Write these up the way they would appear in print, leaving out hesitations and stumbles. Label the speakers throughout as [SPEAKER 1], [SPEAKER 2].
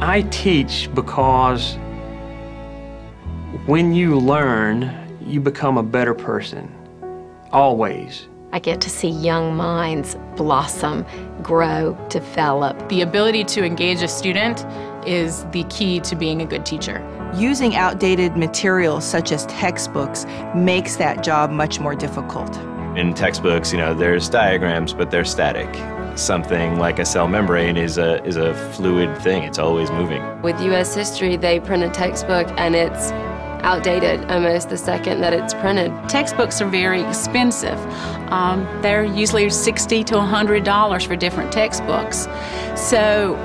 [SPEAKER 1] I teach because when you learn, you become a better person, always.
[SPEAKER 2] I get to see young minds blossom, grow, develop.
[SPEAKER 3] The ability to engage a student is the key to being a good teacher.
[SPEAKER 4] Using outdated materials such as textbooks makes that job much more difficult.
[SPEAKER 5] In textbooks, there's diagrams, but they're static. Something like a cell membrane is a fluid thing. It's always moving.
[SPEAKER 6] With U.S. history, they print a textbook and it's outdated almost the second that it's printed.
[SPEAKER 7] Textbooks are very expensive. They're usually $60 to $100 for different textbooks. So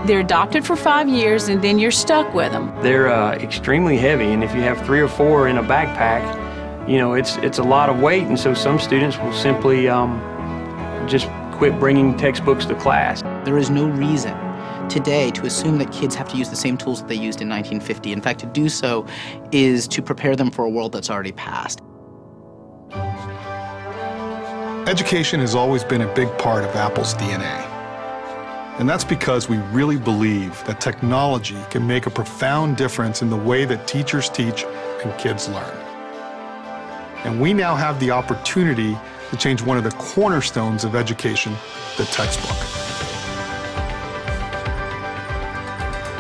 [SPEAKER 7] they're adopted for 5 years and then you're stuck with them.
[SPEAKER 1] They're extremely heavy, and if you have 3 or 4 in a backpack, it's a lot of weight, and so some students will simply just quit bringing textbooks to class.
[SPEAKER 8] There is no reason today to assume that kids have to use the same tools that they used in 1950. In fact, to do so is to prepare them for a world that's already passed.
[SPEAKER 9] Education has always been a big part of Apple's DNA. And that's because we really believe that technology can make a profound difference in the way that teachers teach and kids learn. And we now have the opportunity to change one of the cornerstones of education, the textbook.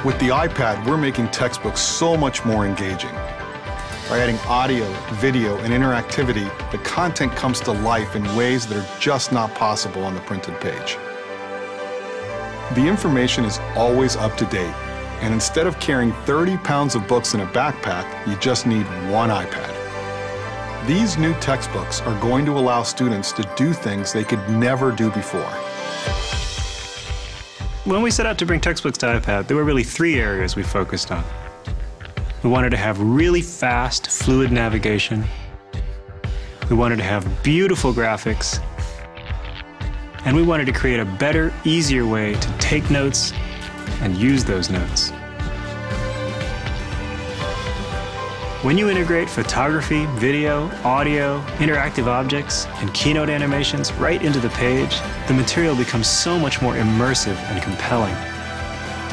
[SPEAKER 9] With the iPad, we're making textbooks so much more engaging. By adding audio, video, and interactivity, the content comes to life in ways that are just not possible on the printed page. The information is always up to date, and instead of carrying 30 pounds of books in a backpack, you just need one iPad. These new textbooks are going to allow students to do things they could never do before.
[SPEAKER 10] When we set out to bring textbooks to iPad, there were really 3 areas we focused on. We wanted to have really fast, fluid navigation. We wanted to have beautiful graphics. And we wanted to create a better, easier way to take notes and use those notes. When you integrate photography, video, audio, interactive objects, and keynote animations right into the page, the material becomes so much more immersive and compelling.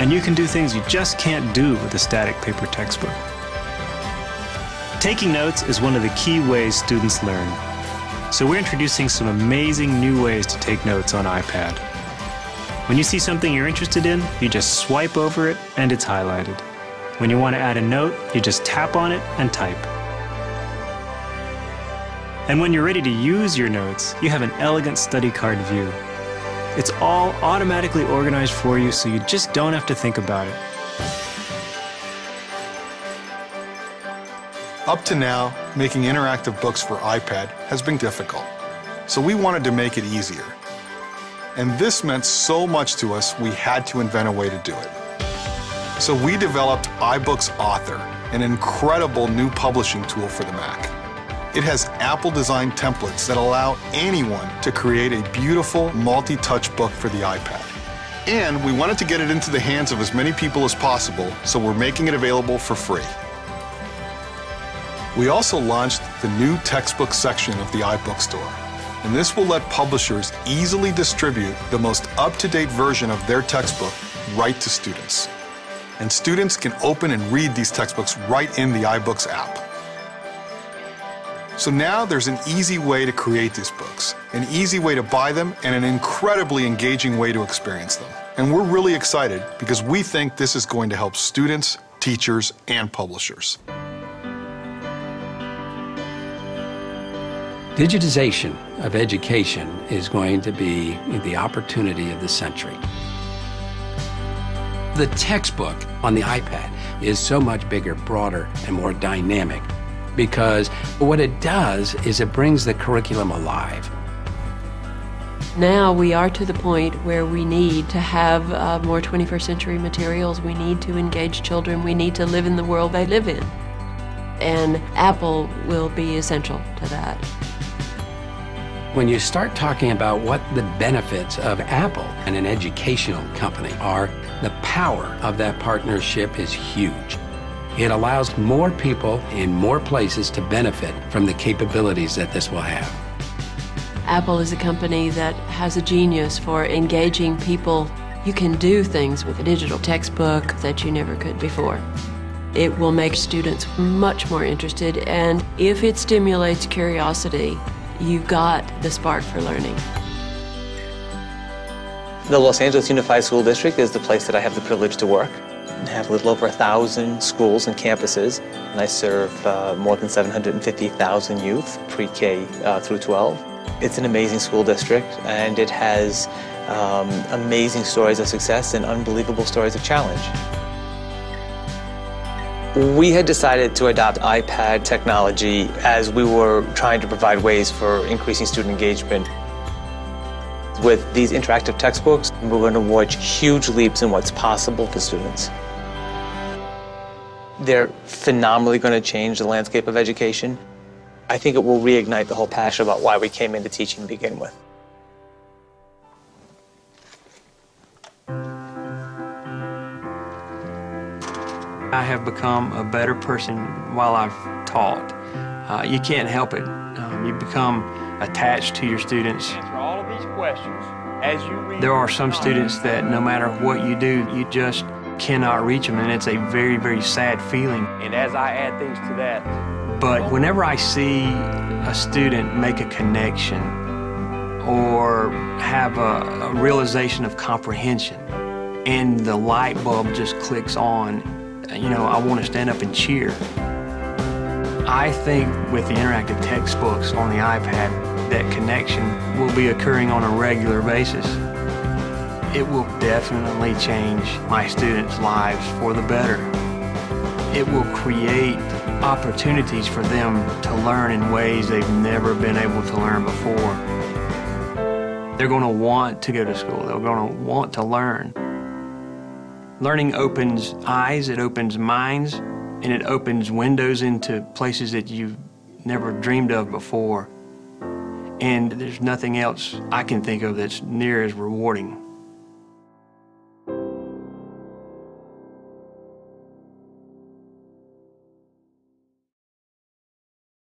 [SPEAKER 10] And you can do things you just can't do with a static paper textbook. Taking notes is one of the key ways students learn. So we're introducing some amazing new ways to take notes on iPad. When you see something you're interested in, you just swipe over it and it's highlighted. When you want to add a note, you just tap on it and type. And when you're ready to use your notes, you have an elegant study card view. It's all automatically organized for you, so you just don't have to think about it.
[SPEAKER 9] Up to now, making interactive books for iPad has been difficult, so we wanted to make it easier. And this meant so much to us, we had to invent a way to do it. So we developed iBooks Author, an incredible new publishing tool for the Mac. It has Apple-designed templates that allow anyone to create a beautiful multi-touch book for the iPad. And we wanted to get it into the hands of as many people as possible, so we're making it available for free. We also launched the new textbook section of the iBook store, and this will let publishers easily distribute the most up-to-date version of their textbook right to students. And students can open and read these textbooks right in the iBooks app. So now there's an easy way to create these books, an easy way to buy them, and an incredibly engaging way to experience them. And we're really excited because we think this is going to help students, teachers, and publishers.
[SPEAKER 11] Digitization of education is going to be the opportunity of the century. The textbook on the iPad is so much bigger, broader, and more dynamic because what it does is it brings the curriculum alive.
[SPEAKER 6] Now we are to the point where we need to have more 21st century materials. We need to engage children. We need to live in the world they live in. And Apple will be essential to that.
[SPEAKER 11] When you start talking about what the benefits of Apple and an educational company are, the power of that partnership is huge. It allows more people in more places to benefit from the capabilities that this will have.
[SPEAKER 6] Apple is a company that has a genius for engaging people You can do things with a digital textbook that you never could before. It will make students much more interested, and if it stimulates curiosity, you've got the spark for learning.
[SPEAKER 12] The Los Angeles Unified School District is the place that I have the privilege to work. I have a little over 1,000 schools and campuses, and I serve more than 750,000 youth, pre-K through 12. It's an amazing school district, and it has amazing stories of success and unbelievable stories of challenge. We had decided to adopt iPad technology as we were trying to provide ways for increasing student engagement. With these interactive textbooks, we're going to watch huge leaps in what's possible for students. They're phenomenally going to change the landscape of education. I think it will reignite the whole passion about why we came into teaching to begin with.
[SPEAKER 1] I have become a better person while I've taught. You can't help it. You become attached to your students.
[SPEAKER 13] Answer all of these questions as you read.
[SPEAKER 1] There are some students that no matter what you do, you just cannot reach them, and it's a very, very sad feeling.
[SPEAKER 13] And as I add things to that.
[SPEAKER 1] But whenever I see a student make a connection or have a realization of comprehension and the light bulb just clicks on, you know, I want to stand up and cheer. I think with the interactive textbooks on the iPad, that connection will be occurring on a regular basis. It will definitely change my students' lives for the better. It will create opportunities for them to learn in ways they've never been able to learn before. They're going to want to go to school. They're going to want to learn. Learning opens eyes, it opens minds, and it opens windows into places that you've never dreamed of before. And there's nothing else I can think of that's near as rewarding.